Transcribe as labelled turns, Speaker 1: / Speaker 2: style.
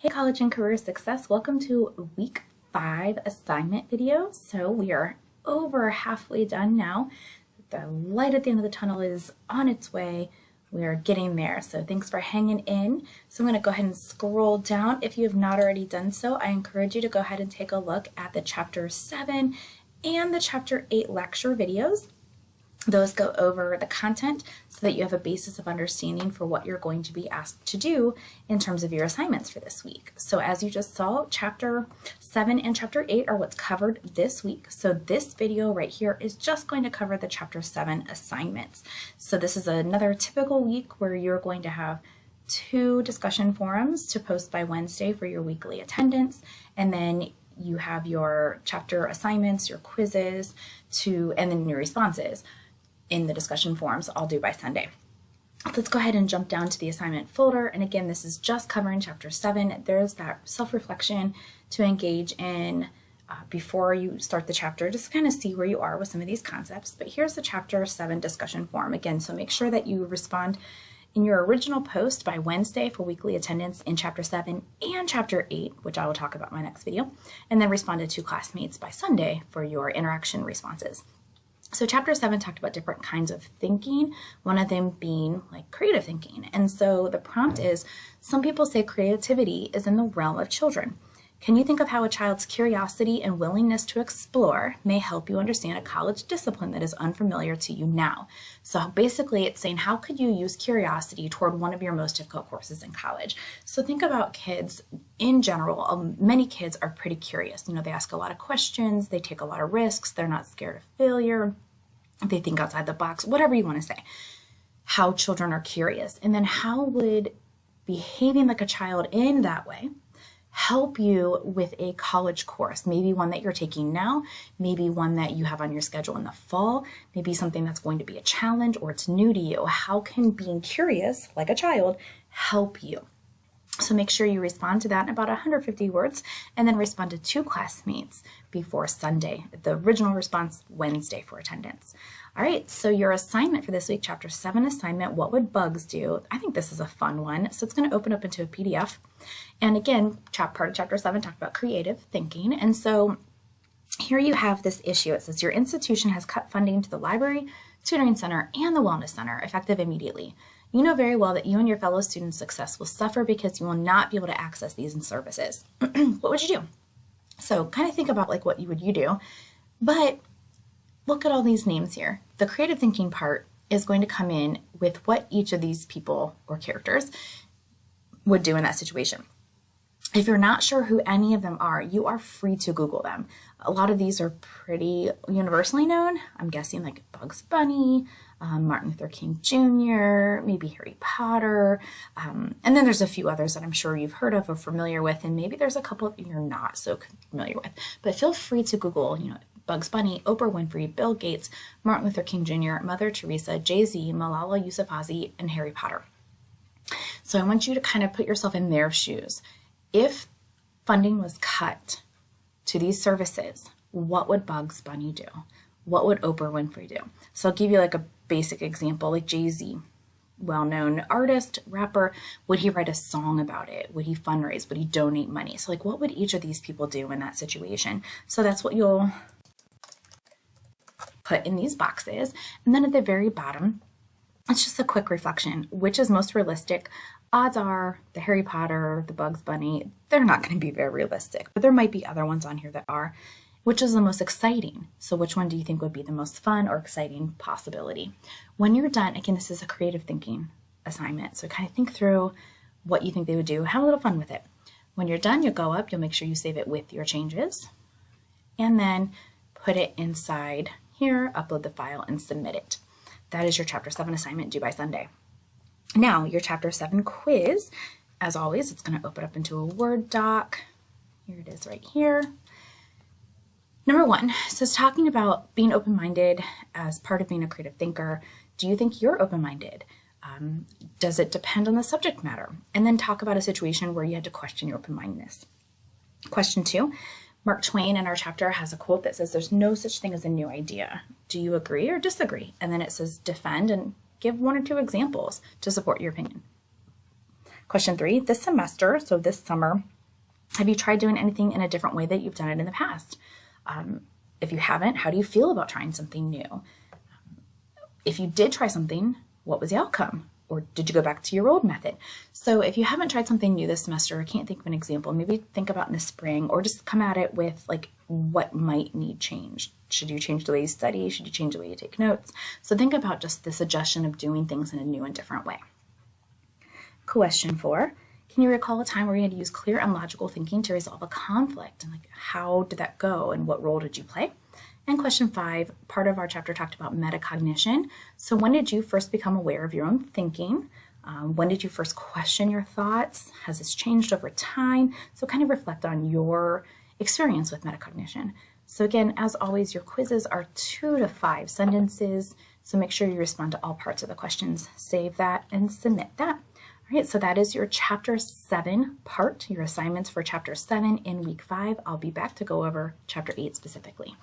Speaker 1: Hey College and Career Success, welcome to week 5 assignment video. So we are over halfway done now. The light at the end of the tunnel is on its way. We are getting there, so thanks for hanging in. So I'm going to go ahead and scroll down. If you have not already done so, I encourage you to go ahead and take a look at the Chapter 7 and the Chapter 8 lecture videos. Those go over the content so that you have a basis of understanding for what you're going to be asked to do in terms of your assignments for this week. So as you just saw, Chapter 7 and Chapter 8 are what's covered this week. So this video right here is just going to cover the Chapter 7 assignments. So this is another typical week where you're going to have 2 discussion forums to post by Wednesday for your weekly attendance, and then you have your chapter assignments, your quizzes, and then your responses in the discussion forums, all due by Sunday. Let's go ahead and jump down to the assignment folder. And again, this is just covering Chapter 7. There's that self-reflection to engage in before you start the chapter, just to kind of see where you are with some of these concepts. But here's the Chapter 7 discussion forum. Again, so make sure that you respond in your original post by Wednesday for weekly attendance in Chapter 7 and Chapter 8, which I will talk about in my next video, and then respond to 2 classmates by Sunday for your interaction responses. So Chapter 7 talked about different kinds of thinking, one of them being like creative thinking. And so the prompt is, some people say creativity is in the realm of children. Can you think of how a child's curiosity and willingness to explore may help you understand a college discipline that is unfamiliar to you now? So basically it's saying, how could you use curiosity toward one of your most difficult courses in college? So think about kids in general. Many kids are pretty curious. You know, they ask a lot of questions, they take a lot of risks, they're not scared of failure, they think outside the box, whatever you want to say. How children are curious. And then how would behaving like a child in that way help you with a college course, maybe one that you're taking now, maybe one that you have on your schedule in the fall, maybe something that's going to be a challenge or it's new to you. How can being curious like a child help you? So make sure you respond to that in about 150 words and then respond to 2 classmates before Sunday. The original response Wednesday for attendance. All right, so your assignment for this week, Chapter 7 assignment, what would bugs do? I think this is a fun one. So it's going to open up into a PDF. And again, part of Chapter 7 talked about creative thinking. And so here you have this issue. It says your institution has cut funding to the library, tutoring center, and the wellness center effective immediately. You know very well that you and your fellow students' success will suffer because you will not be able to access these services. What would you do? So kind of think about like what would you do, but look at all these names here. The creative thinking part is going to come in with what each of these people or characters would do in that situation. If you're not sure who any of them are, you are free to Google them. A lot of these are pretty universally known. I'm guessing like Bugs Bunny, Martin Luther King Jr., maybe Harry Potter, and then there's a few others that I'm sure you've heard of or familiar with, and maybe there's a couple that you're not so familiar with. But feel free to Google, Bugs Bunny, Oprah Winfrey, Bill Gates, Martin Luther King Jr., Mother Teresa, Jay-Z, Malala Yousafzai, and Harry Potter. So I want you to kind of put yourself in their shoes. If funding was cut to these services, what would Bugs Bunny do? What would Oprah Winfrey do? So I'll give you like a basic example, like Jay-Z, well-known artist, rapper. Would he write a song about it? Would he fundraise? Would he donate money? So like, what would each of these people do in that situation? So that's what you'll put in these boxes. And then at the very bottom, it's just a quick reflection. Which is most realistic? Odds are the Harry Potter, the Bugs Bunny, they're not going to be very realistic, but there might be other ones on here that are. Which is the most exciting? So which one do you think would be the most fun or exciting possibility? When you're done, again, this is a creative thinking assignment. So kind of think through what you think they would do. Have a little fun with it. When you're done, you'll go up, you'll make sure you save it with your changes, and then put it inside here, upload the file, and submit it. That is your Chapter 7 assignment due by Sunday. Now, your Chapter 7 quiz, as always, it's going to open up into a Word doc. Here it is right here. Number 1 says, talking about being open-minded as part of being a creative thinker. Do you think you're open-minded? Does it depend on the subject matter? And then talk about a situation where you had to question your open-mindedness. Question 2, Mark Twain in our chapter has a quote that says, there's no such thing as a new idea. Do you agree or disagree? And then it says, defend and give 1 or 2 examples to support your opinion. Question 3, this semester, so this summer, Have you tried doing anything in a different way that you've done it in the past? If you haven't, how do you feel about trying something new? If you did try something, what was the outcome? Or did you go back to your old method? So if you haven't tried something new this semester or can't think of an example, maybe think about in the spring, or just come at it with like what might need changed. Should you change the way you study? Should you change the way you take notes? So think about just the suggestion of doing things in a new and different way. Question 4, can you recall a time where you had to use clear and logical thinking to resolve a conflict? And like, how did that go and what role did you play? And question 5, part of our chapter talked about metacognition. So when did you first become aware of your own thinking? When did you first question your thoughts? Has this changed over time? So kind of reflect on your experience with metacognition. So again, as always, your quizzes are 2 to 5 sentences. So make sure you respond to all parts of the questions. Save that and submit that. All right, so that is your Chapter 7 part, your assignments for Chapter 7 in Week 5. I'll be back to go over Chapter 8 specifically.